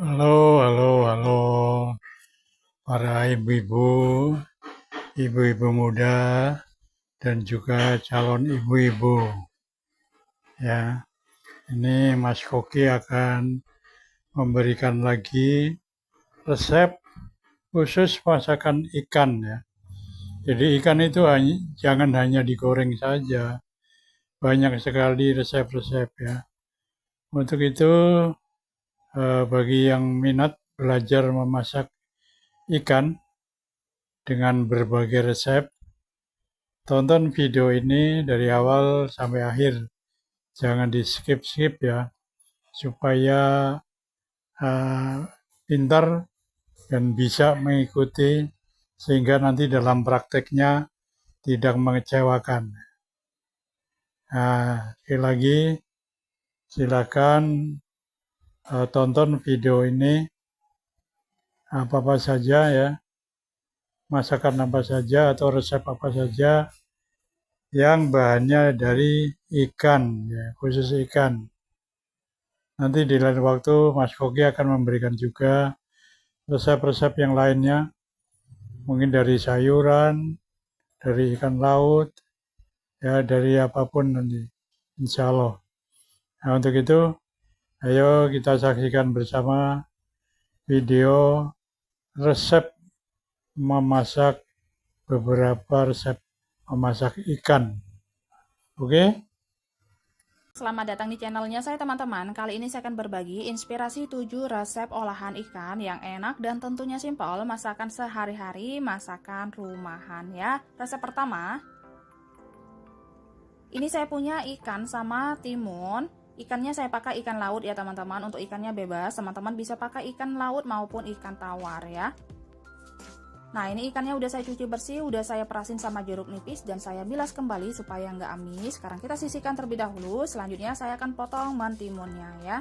Halo, halo, halo, para ibu-ibu, ibu-ibu muda, dan juga calon ibu-ibu. Ya, ini Mas Koki akan memberikan lagi resep khusus masakan ikan ya. Jadi ikan itu jangan hanya digoreng saja, banyak sekali resep-resep ya. Untuk itu, bagi yang minat belajar memasak ikan dengan berbagai resep, tonton video ini dari awal sampai akhir. Jangan di skip-skip ya, supaya uh, pintar dan bisa mengikuti sehingga nanti dalam prakteknya tidak mengecewakan. Nah, sekali lagi silakan tonton video ini apa-apa saja ya, masakan apa saja atau resep apa saja yang bahannya dari ikan, ya, khusus ikan. Nanti di lain waktu Mas Koki akan memberikan juga resep-resep yang lainnya, mungkin dari sayuran, dari ikan laut, ya dari apapun nanti, insya Allah. Nah untuk itu, ayo kita saksikan bersama video resep memasak beberapa resep memasak ikan. Oke? Selamat datang di channelnya saya teman-teman. Kali ini saya akan berbagi inspirasi 7 resep olahan ikan yang enak dan tentunya simpel, masakan sehari-hari, masakan rumahan ya. Resep pertama, ini saya punya ikan sama timun. Ikannya saya pakai ikan laut ya teman-teman. Untuk ikannya bebas, teman-teman bisa pakai ikan laut maupun ikan tawar ya. Nah ini ikannya udah saya cuci bersih, udah saya perasin sama jeruk nipis dan saya bilas kembali supaya nggak amis. Sekarang kita sisihkan terlebih dahulu, selanjutnya saya akan potong mentimunnya ya.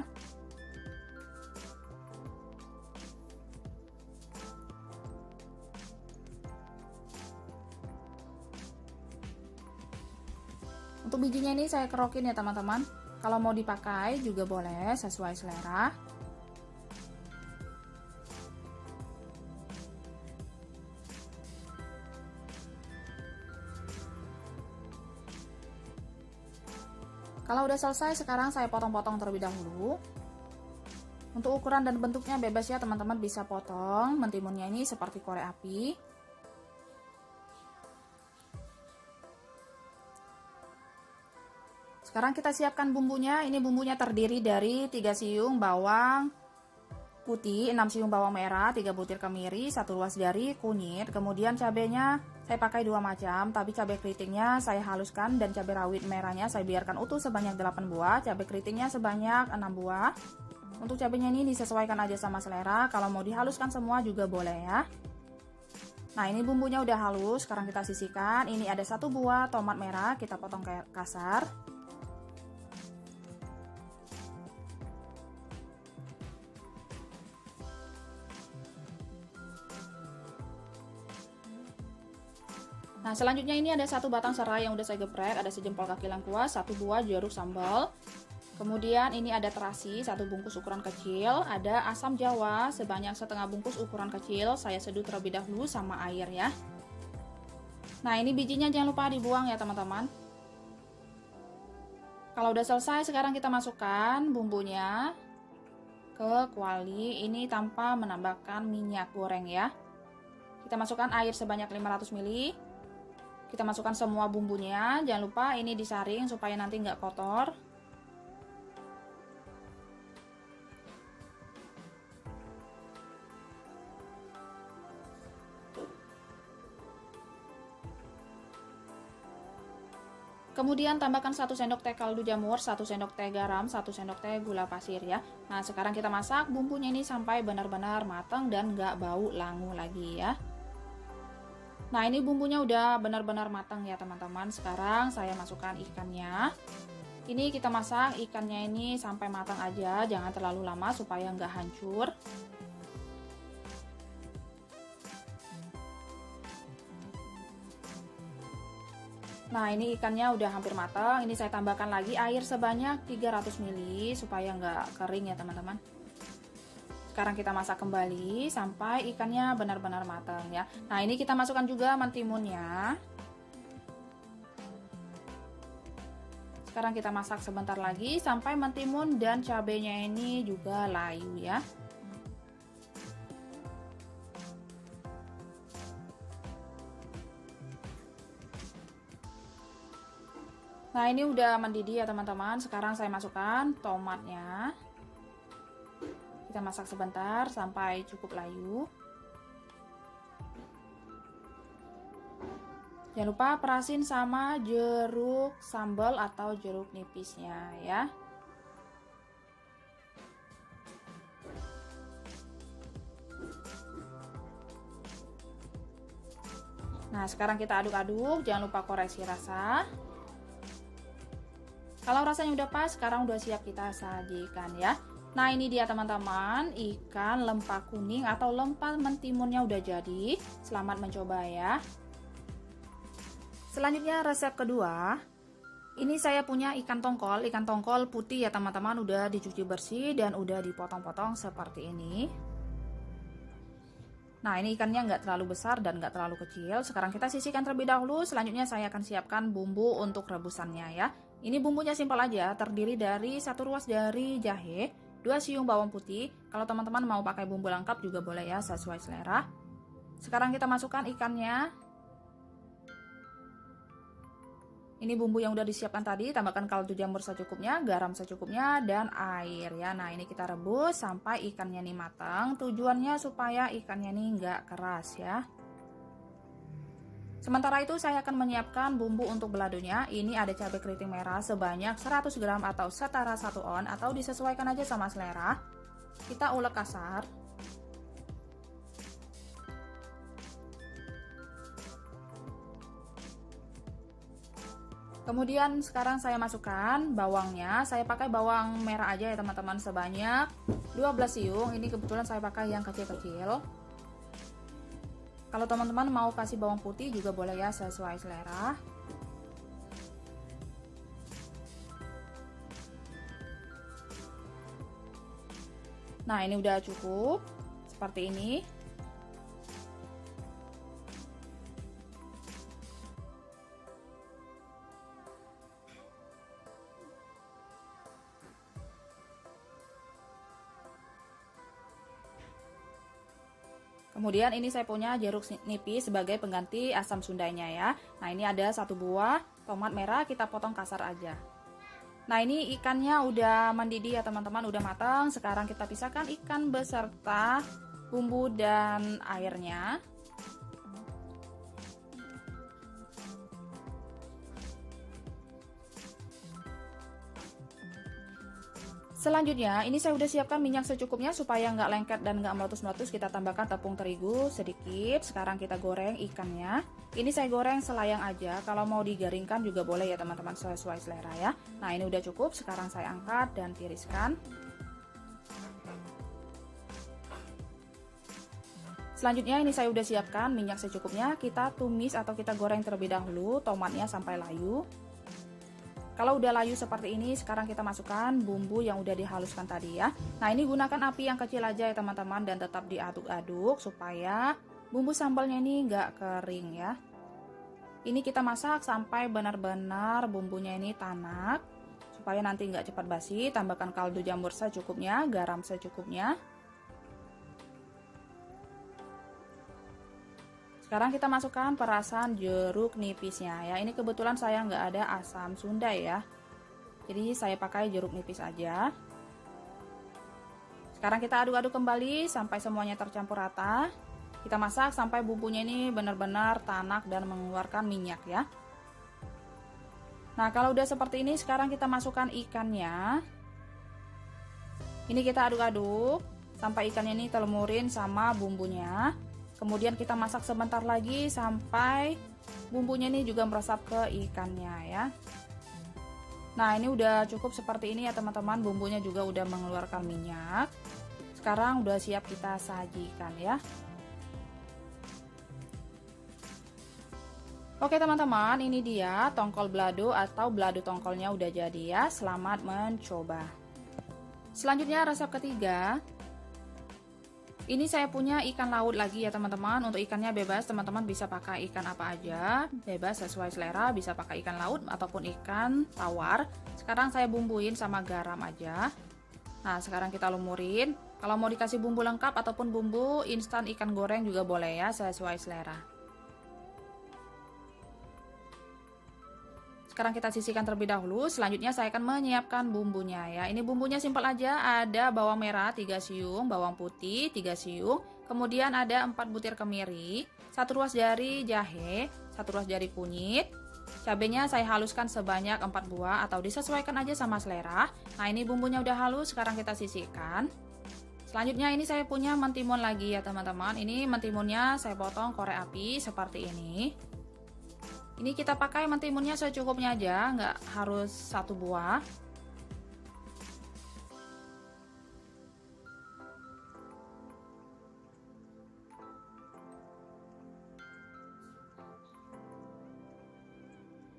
Untuk bijinya ini saya kerokin ya teman-teman. Kalau mau dipakai juga boleh sesuai selera. Kalau udah selesai, sekarang saya potong-potong terlebih dahulu. Untuk ukuran dan bentuknya bebas ya teman-teman, bisa potong mentimunnya ini seperti korek api. Sekarang kita siapkan bumbunya. Ini bumbunya terdiri dari 3 siung bawang putih, 6 siung bawang merah, 3 butir kemiri, 1 ruas jari kunyit. Kemudian cabenya saya pakai 2 macam, tapi cabai keritingnya saya haluskan dan cabai rawit merahnya saya biarkan utuh sebanyak 8 buah, cabai keritingnya sebanyak 6 buah. Untuk cabenya ini disesuaikan aja sama selera, kalau mau dihaluskan semua juga boleh ya. Nah ini bumbunya udah halus, sekarang kita sisihkan. Ini ada 1 buah tomat merah, kita potong kayak kasar. Nah selanjutnya ini ada 1 batang serai yang udah saya geprek, ada sejempol kaki lengkuas, 1 buah jeruk sambal. Kemudian ini ada terasi 1 bungkus ukuran kecil, ada asam jawa sebanyak setengah bungkus ukuran kecil, saya seduh terlebih dahulu sama air ya. Nah ini bijinya jangan lupa dibuang ya teman-teman. Kalau udah selesai, sekarang kita masukkan bumbunya ke kuali ini tanpa menambahkan minyak goreng ya. Kita masukkan air sebanyak 500 ml. Kita masukkan semua bumbunya, jangan lupa ini disaring supaya nanti nggak kotor. Kemudian tambahkan 1 sendok teh kaldu jamur, 1 sendok teh garam, 1 sendok teh gula pasir ya. Nah sekarang kita masak bumbunya ini sampai benar-benar matang dan nggak bau langu lagi ya. Nah ini bumbunya udah benar-benar matang ya teman-teman. Sekarang saya masukkan ikannya. Ini kita masak ikannya ini sampai matang aja, jangan terlalu lama supaya nggak hancur. Nah ini ikannya udah hampir matang. Ini saya tambahkan lagi air sebanyak 300 ml supaya nggak kering ya teman-teman. Sekarang kita masak kembali sampai ikannya benar-benar matang ya. Nah, ini kita masukkan juga mentimunnya. Sekarang kita masak sebentar lagi sampai mentimun dan cabenya ini juga layu ya. Nah, ini udah mendidih ya teman-teman. Sekarang saya masukkan tomatnya. Kita masak sebentar sampai cukup layu. Jangan lupa perasin sama jeruk sambal atau jeruk nipisnya ya. Nah, sekarang kita aduk-aduk, jangan lupa koreksi rasa. Kalau rasanya udah pas, sekarang udah siap kita sajikan ya. Nah, ini dia teman-teman, ikan lempa kuning atau lempa mentimunnya udah jadi. Selamat mencoba ya. Selanjutnya resep kedua. Ini saya punya ikan tongkol putih ya teman-teman, udah dicuci bersih dan udah dipotong-potong seperti ini. Nah, ini ikannya nggak terlalu besar dan nggak terlalu kecil. Sekarang kita sisihkan terlebih dahulu. Selanjutnya saya akan siapkan bumbu untuk rebusannya ya. Ini bumbunya simpel aja, terdiri dari 1 ruas jari jahe, 2 siung bawang putih. Kalau teman-teman mau pakai bumbu lengkap juga boleh ya, sesuai selera. Sekarang kita masukkan ikannya. Ini bumbu yang udah disiapkan tadi, tambahkan kaldu jamur secukupnya, garam secukupnya, dan air ya. Nah, ini kita rebus sampai ikannya nih matang. Tujuannya supaya ikannya nih nggak keras ya. Sementara itu saya akan menyiapkan bumbu untuk beladonya. Ini ada cabai keriting merah sebanyak 100 gram atau setara 1 on, atau disesuaikan aja sama selera. Kita ulek kasar. Kemudian sekarang saya masukkan bawangnya. Saya pakai bawang merah aja ya teman-teman, sebanyak 12 siung. Ini kebetulan saya pakai yang kecil-kecil. Kalau teman-teman mau kasih bawang putih juga boleh ya, sesuai selera. Nah, ini udah cukup seperti ini. Kemudian ini saya punya jeruk nipis sebagai pengganti asam sundanya ya. Nah, ini ada 1 buah tomat merah, kita potong kasar aja. Nah, ini ikannya udah mendidih ya teman-teman, udah matang. Sekarang kita pisahkan ikan beserta bumbu dan airnya. Selanjutnya, ini saya udah siapkan minyak secukupnya supaya nggak lengket dan nggak meletus-meletus. Kita tambahkan tepung terigu sedikit. Sekarang kita goreng ikannya. Ini saya goreng selayang aja. Kalau mau digaringkan juga boleh ya teman-teman, sesuai selera ya. Nah, ini udah cukup. Sekarang saya angkat dan tiriskan. Selanjutnya ini saya udah siapkan minyak secukupnya. Kita tumis atau kita goreng terlebih dahulu tomatnya sampai layu. Kalau udah layu seperti ini, sekarang kita masukkan bumbu yang udah dihaluskan tadi ya. Nah, ini gunakan api yang kecil aja ya teman-teman, dan tetap diaduk-aduk supaya bumbu sambalnya ini nggak kering ya. Ini kita masak sampai benar-benar bumbunya ini tanak, supaya nanti nggak cepat basi. Tambahkan kaldu jamur secukupnya, garam secukupnya. Sekarang kita masukkan perasan jeruk nipisnya ya. Ini kebetulan saya nggak ada asam sunda ya, jadi saya pakai jeruk nipis aja. Sekarang kita aduk-aduk kembali sampai semuanya tercampur rata. Kita masak sampai bumbunya ini benar-benar tanak dan mengeluarkan minyak ya. Nah, kalau udah seperti ini, sekarang kita masukkan ikannya. Ini kita aduk-aduk sampai ikannya ini terlumurin sama bumbunya. Kemudian kita masak sebentar lagi sampai bumbunya ini juga meresap ke ikannya ya. Nah, ini udah cukup seperti ini ya teman-teman, bumbunya juga udah mengeluarkan minyak. Sekarang udah siap kita sajikan ya. Oke teman-teman, ini dia tongkol balado atau balado tongkolnya udah jadi ya. Selamat mencoba. Selanjutnya resep ketiga. Ini saya punya ikan laut lagi ya teman-teman. Untuk ikannya bebas, teman-teman bisa pakai ikan apa aja, bebas sesuai selera, bisa pakai ikan laut ataupun ikan tawar. Sekarang saya bumbuin sama garam aja. Nah, sekarang kita lumurin. Kalau mau dikasih bumbu lengkap ataupun bumbu instan ikan goreng juga boleh ya, sesuai selera. Sekarang kita sisihkan terlebih dahulu. Selanjutnya saya akan menyiapkan bumbunya ya. Ini bumbunya simpel aja. Ada bawang merah 3 siung, bawang putih 3 siung, kemudian ada 4 butir kemiri, 1 ruas jari jahe, 1 ruas jari kunyit. Cabenya saya haluskan sebanyak 4 buah atau disesuaikan aja sama selera. Nah, ini bumbunya udah halus, sekarang kita sisihkan. Selanjutnya ini saya punya mentimun lagi ya teman-teman. Ini mentimunnya saya potong korek api seperti ini. Ini kita pakai mentimunnya secukupnya aja, nggak harus 1 buah.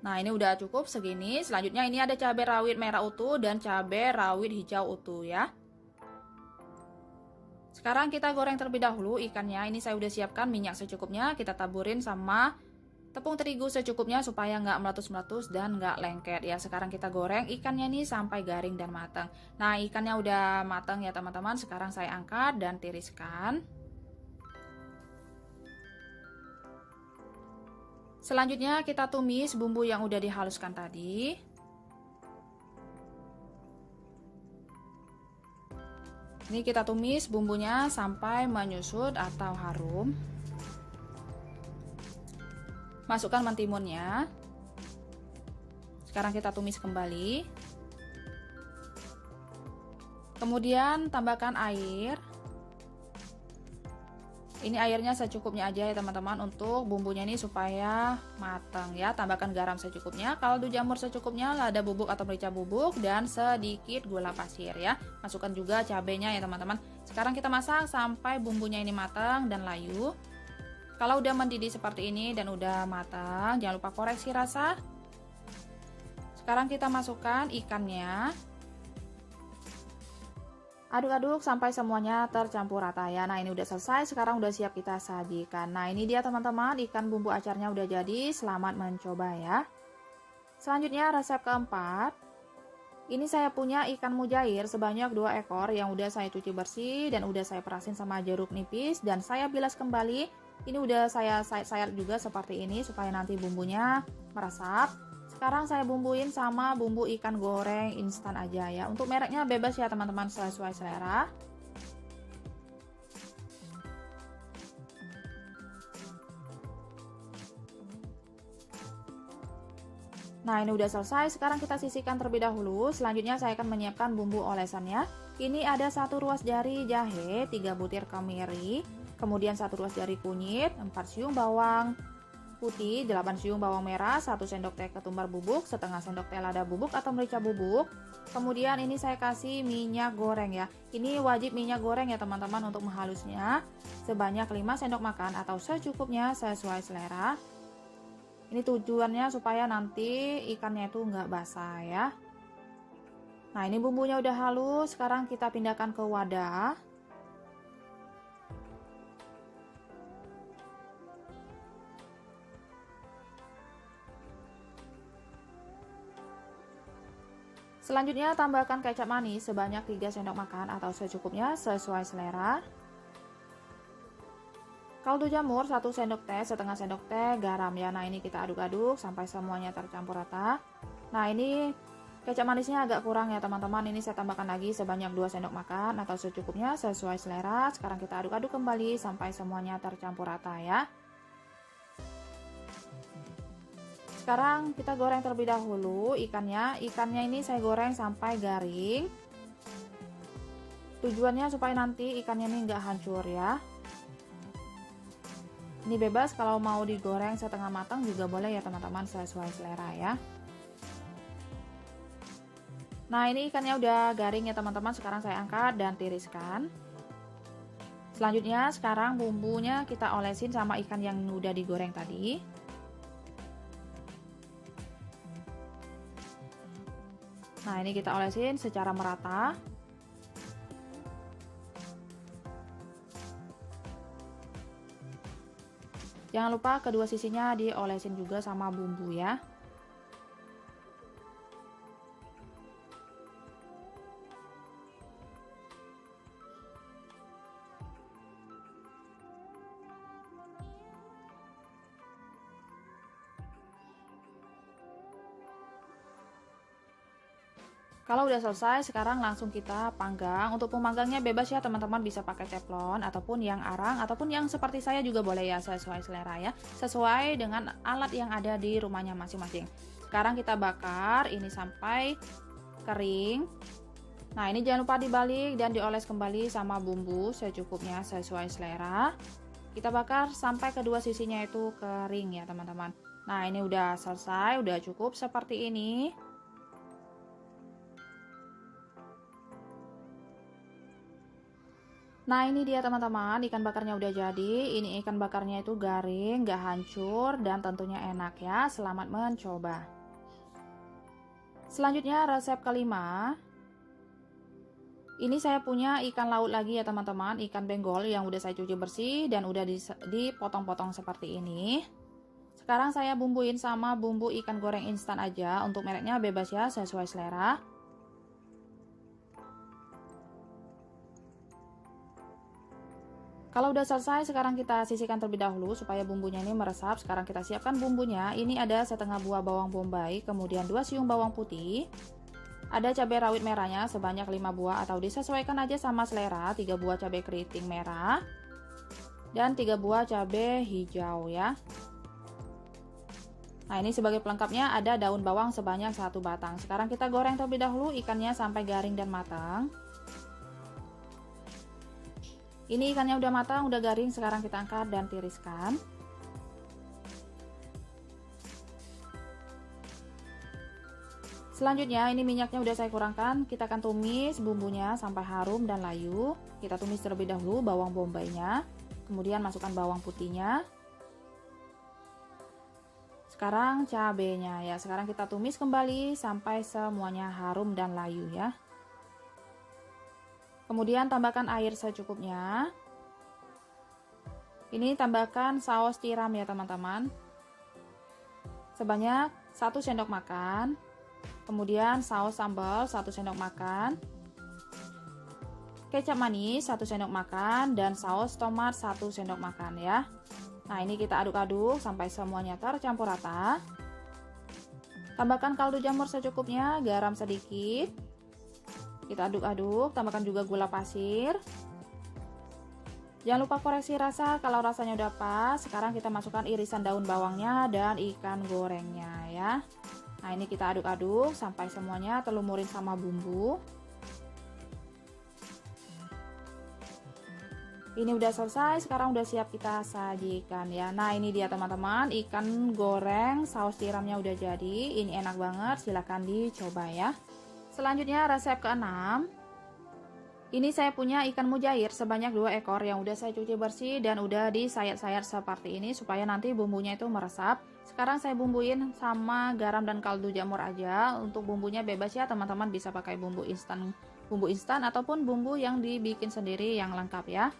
Nah, ini udah cukup segini. Selanjutnya ini ada cabai rawit merah utuh dan cabai rawit hijau utuh ya. Sekarang kita goreng terlebih dahulu ikannya. Ini saya udah siapkan minyak secukupnya. Kita taburin sama tepung terigu secukupnya supaya nggak meletus-meletus dan nggak lengket ya. Sekarang kita goreng ikannya nih sampai garing dan matang. Nah, ikannya udah matang ya teman-teman. Sekarang saya angkat dan tiriskan. Selanjutnya kita tumis bumbu yang udah dihaluskan tadi. Ini kita tumis bumbunya sampai menyusut atau harum. Masukkan mentimunnya. Sekarang kita tumis kembali. Kemudian tambahkan air. Ini airnya secukupnya aja ya teman-teman untuk bumbunya ini supaya matang ya. Tambahkan garam secukupnya, kaldu jamur secukupnya, lada bubuk atau merica bubuk, dan sedikit gula pasir ya. Masukkan juga cabenya ya teman-teman. Sekarang kita masak sampai bumbunya ini matang dan layu. Kalau udah mendidih seperti ini dan udah matang, jangan lupa koreksi rasa. Sekarang kita masukkan ikannya. Aduk-aduk sampai semuanya tercampur rata ya. Nah, ini udah selesai, sekarang udah siap kita sajikan. Nah, ini dia teman-teman, ikan bumbu acarnya udah jadi. Selamat mencoba ya. Selanjutnya resep keempat. Ini saya punya ikan mujair sebanyak 2 ekor yang udah saya cuci bersih dan udah saya perasin sama jeruk nipis dan saya bilas kembali. Ini udah saya sayat juga seperti ini supaya nanti bumbunya meresap. Sekarang saya bumbuin sama bumbu ikan goreng instan aja ya. Untuk mereknya bebas ya teman-teman, sesuai selera. Nah, ini udah selesai. Sekarang kita sisihkan terlebih dahulu. Selanjutnya saya akan menyiapkan bumbu olesannya. Ini ada 1 ruas jari jahe, 3 butir kemiri, kemudian 1 ruas jari kunyit, 4 siung bawang putih, 8 siung bawang merah, 1 sendok teh ketumbar bubuk, setengah sendok teh lada bubuk atau merica bubuk. Kemudian ini saya kasih minyak goreng ya. Ini wajib minyak goreng ya teman-teman untuk menghalusnya. Sebanyak 5 sendok makan atau secukupnya sesuai selera. Ini tujuannya supaya nanti ikannya itu nggak basah ya. Nah, ini bumbunya udah halus. Sekarang kita pindahkan ke wadah. Selanjutnya tambahkan kecap manis sebanyak 3 sendok makan atau secukupnya sesuai selera. Kaldu jamur 1 sendok teh, setengah sendok teh garam ya. Nah, ini kita aduk-aduk sampai semuanya tercampur rata. Nah, ini kecap manisnya agak kurang ya teman-teman. Ini saya tambahkan lagi sebanyak 2 sendok makan atau secukupnya sesuai selera. Sekarang kita aduk-aduk kembali sampai semuanya tercampur rata ya. Sekarang kita goreng terlebih dahulu ikannya. Ikannya ini saya goreng sampai garing. Tujuannya supaya nanti ikannya ini nggak hancur ya. Ini bebas, kalau mau digoreng setengah matang juga boleh ya teman-teman, sesuai selera ya. Nah, ini ikannya udah garing ya teman-teman. Sekarang saya angkat dan tiriskan. Selanjutnya sekarang bumbunya kita olesin sama ikan yang udah digoreng tadi. Nah, ini kita olesin secara merata. Jangan lupa kedua sisinya diolesin juga sama bumbu ya. Kalau udah selesai, sekarang langsung kita panggang. Untuk pemanggangnya bebas ya teman-teman, bisa pakai teflon ataupun yang arang ataupun yang seperti saya juga boleh ya, sesuai selera ya. Sesuai dengan alat yang ada di rumahnya masing-masing. Sekarang kita bakar ini sampai kering. Nah, ini jangan lupa dibalik dan dioles kembali sama bumbu secukupnya sesuai selera. Kita bakar sampai kedua sisinya itu kering ya teman-teman. Nah, ini udah selesai, udah cukup seperti ini. Nah, ini dia teman-teman, ikan bakarnya udah jadi. Ini ikan bakarnya itu garing, gak hancur, dan tentunya enak ya. Selamat mencoba. Selanjutnya resep kelima. Ini saya punya ikan laut lagi ya teman-teman, ikan benggol yang udah saya cuci bersih dan udah dipotong-potong seperti ini. Sekarang saya bumbuin sama bumbu ikan goreng instan aja. Untuk mereknya bebas ya, sesuai selera. Kalau udah selesai, sekarang kita sisihkan terlebih dahulu supaya bumbunya ini meresap. Sekarang kita siapkan bumbunya. Ini ada setengah buah bawang bombay, kemudian 2 siung bawang putih. Ada cabai rawit merahnya sebanyak 5 buah atau disesuaikan aja sama selera. 3 buah cabai keriting merah dan 3 buah cabai hijau ya. Nah, ini sebagai pelengkapnya ada daun bawang sebanyak 1 batang. Sekarang kita goreng terlebih dahulu ikannya sampai garing dan matang. Ini ikannya udah matang, udah garing, sekarang kita angkat dan tiriskan. Selanjutnya ini minyaknya udah saya kurangkan, kita akan tumis bumbunya sampai harum dan layu. Kita tumis terlebih dahulu bawang bombaynya, kemudian masukkan bawang putihnya. Sekarang cabenya ya, sekarang kita tumis kembali sampai semuanya harum dan layu ya. Kemudian tambahkan air secukupnya. Ini tambahkan saus tiram ya teman-teman. Sebanyak 1 sendok makan. Kemudian saus sambal 1 sendok makan. Kecap manis 1 sendok makan dan saus tomat 1 sendok makan ya. Nah, ini kita aduk-aduk sampai semuanya tercampur rata. Tambahkan kaldu jamur secukupnya, garam sedikit. Kita aduk-aduk, tambahkan juga gula pasir. Jangan lupa koreksi rasa kalau rasanya udah pas. Sekarang kita masukkan irisan daun bawangnya dan ikan gorengnya ya. Nah, ini kita aduk-aduk sampai semuanya terlumurin sama bumbu. Ini udah selesai, sekarang udah siap kita sajikan ya. Nah, ini dia teman-teman, ikan goreng saus tiramnya udah jadi. Ini enak banget, silahkan dicoba ya. Selanjutnya resep ke-6. Ini saya punya ikan mujair sebanyak 2 ekor yang udah saya cuci bersih dan udah disayat-sayat seperti ini supaya nanti bumbunya itu meresap. Sekarang saya bumbuin sama garam dan kaldu jamur aja. Untuk bumbunya bebas ya teman-teman, bisa pakai bumbu instan ataupun bumbu yang dibikin sendiri yang lengkap ya.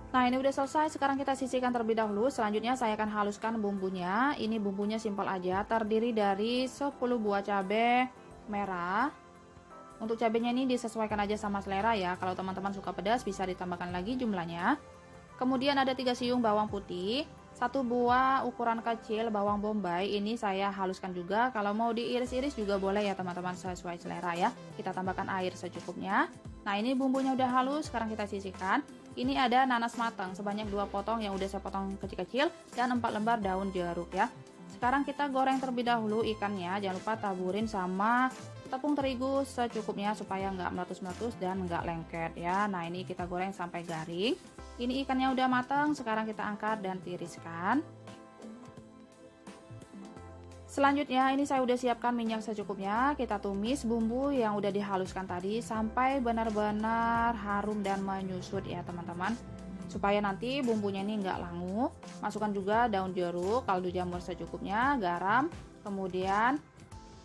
Nah, ini udah selesai, sekarang kita sisihkan terlebih dahulu. Selanjutnya saya akan haluskan bumbunya. Ini bumbunya simpel aja, terdiri dari 10 buah cabai merah. Untuk cabenya ini disesuaikan aja sama selera ya. Kalau teman-teman suka pedas bisa ditambahkan lagi jumlahnya. Kemudian ada 3 siung bawang putih, 1 buah ukuran kecil bawang bombay. Ini saya haluskan juga. Kalau mau diiris-iris juga boleh ya teman-teman, sesuai selera ya. Kita tambahkan air secukupnya. Nah, ini bumbunya udah halus, sekarang kita sisihkan. Ini ada nanas matang sebanyak 2 potong yang udah saya potong kecil-kecil dan 4 lembar daun jeruk ya. Sekarang kita goreng terlebih dahulu ikannya. Jangan lupa taburin sama tepung terigu secukupnya supaya nggak meletus-meletus dan nggak lengket ya. Nah, ini kita goreng sampai garing. Ini ikannya udah matang, sekarang kita angkat dan tiriskan. Selanjutnya ini saya udah siapkan minyak secukupnya. Kita tumis bumbu yang udah dihaluskan tadi sampai benar-benar harum dan menyusut ya teman-teman, supaya nanti bumbunya ini nggak langu. Masukkan juga daun jeruk, kaldu jamur secukupnya, garam, kemudian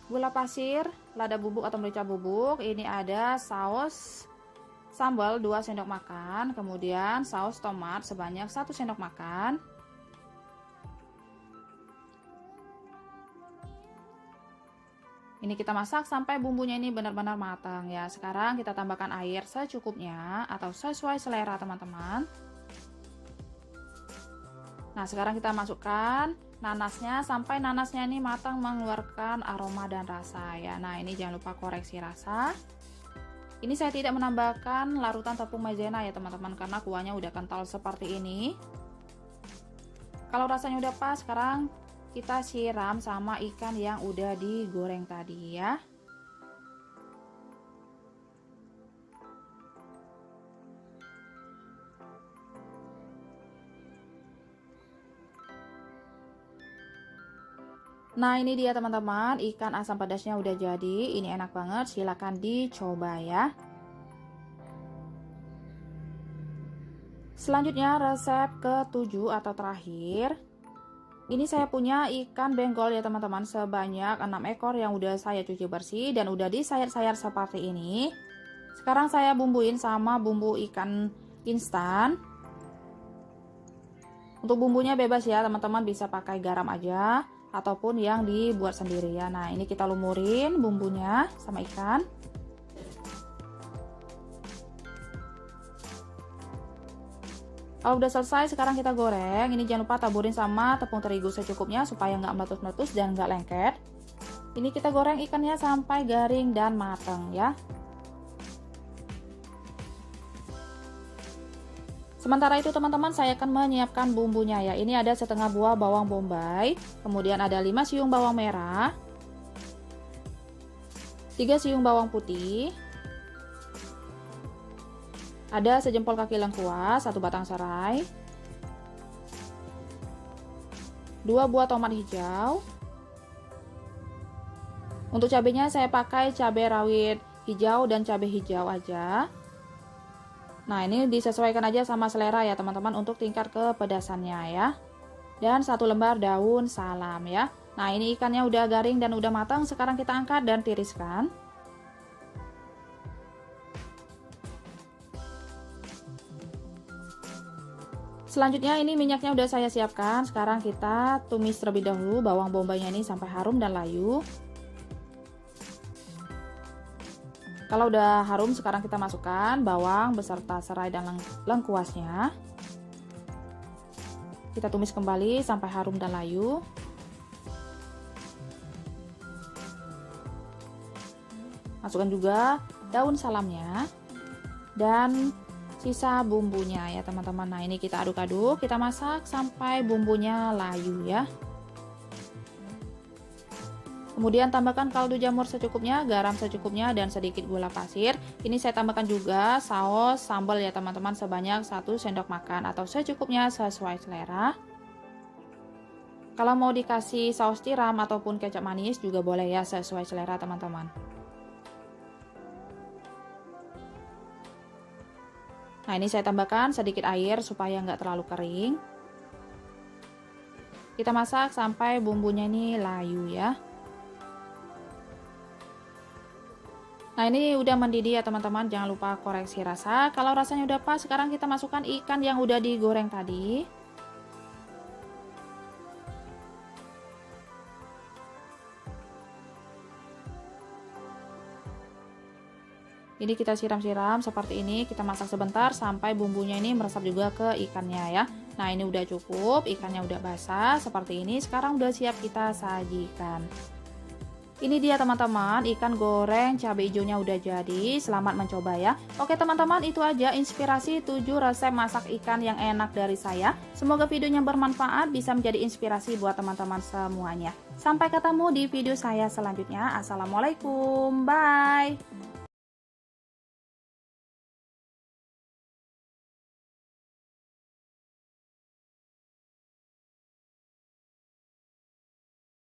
gula pasir, lada bubuk atau merica bubuk. Ini ada saus sambal 2 sendok makan, kemudian saus tomat sebanyak 1 sendok makan. Ini kita masak sampai bumbunya ini benar-benar matang ya. Sekarang kita tambahkan air secukupnya atau sesuai selera teman-teman. Nah, sekarang kita masukkan nanasnya sampai nanasnya ini matang mengeluarkan aroma dan rasa ya. Nah, ini jangan lupa koreksi rasa. Ini saya tidak menambahkan larutan tepung maizena ya teman-teman, karena kuahnya udah kental seperti ini. Kalau rasanya udah pas, sekarang kita siram sama ikan yang udah digoreng tadi ya. Nah, ini dia teman-teman, ikan asam pedasnya udah jadi. Ini enak banget, silahkan dicoba ya. Selanjutnya resep ke-7 atau terakhir. Ini saya punya ikan benggol ya teman-teman, sebanyak 6 ekor yang udah saya cuci bersih dan udah disayat-sayat seperti ini. Sekarang saya bumbuin sama bumbu ikan instan. Untuk bumbunya bebas ya teman-teman, bisa pakai garam aja ataupun yang dibuat sendiri ya. Nah, ini kita lumurin bumbunya sama ikan. Kalau udah selesai, sekarang kita goreng. Ini jangan lupa taburin sama tepung terigu secukupnya supaya nggak meletus-meletus dan nggak lengket. Ini kita goreng ikannya sampai garing dan matang ya. Sementara itu teman-teman, saya akan menyiapkan bumbunya ya. Ini ada setengah buah bawang bombay, kemudian ada 5 siung bawang merah, 3 siung bawang putih, ada sejempol kaki lengkuas, 1 batang serai, 2 buah tomat hijau. Untuk cabenya saya pakai cabai rawit hijau dan cabai hijau aja. Nah, ini disesuaikan aja sama selera ya teman-teman untuk tingkat kepedasannya ya. Dan 1 lembar daun salam ya. Nah, ini ikannya udah garing dan udah matang. Sekarang kita angkat dan tiriskan. Selanjutnya ini minyaknya udah saya siapkan. Sekarang kita tumis terlebih dahulu bawang bombaynya ini sampai harum dan layu. Kalau udah harum, sekarang kita masukkan bawang beserta serai dan lengkuasnya. Kita tumis kembali sampai harum dan layu. Masukkan juga daun salamnya dan sisa bumbunya ya teman-teman. Nah, ini kita aduk-aduk, kita masak sampai bumbunya layu ya. Kemudian tambahkan kaldu jamur secukupnya, garam secukupnya, dan sedikit gula pasir. Ini saya tambahkan juga saus sambal ya teman-teman, sebanyak 1 sendok makan atau secukupnya sesuai selera. Kalau mau dikasih saus tiram ataupun kecap manis juga boleh ya, sesuai selera teman-teman. Nah, ini saya tambahkan sedikit air supaya nggak terlalu kering. Kita masak sampai bumbunya ini layu ya. Nah, ini udah mendidih ya teman-teman, jangan lupa koreksi rasa. Kalau rasanya udah pas, sekarang kita masukkan ikan yang udah digoreng tadi. Ini kita siram-siram seperti ini, kita masak sebentar sampai bumbunya ini meresap juga ke ikannya ya. Nah, ini udah cukup, ikannya udah basah seperti ini. Sekarang udah siap kita sajikan. Ini dia teman-teman, ikan goreng cabai hijaunya udah jadi. Selamat mencoba ya. Oke teman-teman, itu aja inspirasi 7 resep masak ikan yang enak dari saya. Semoga videonya bermanfaat, bisa menjadi inspirasi buat teman-teman semuanya. Sampai ketemu di video saya selanjutnya. Assalamualaikum, bye.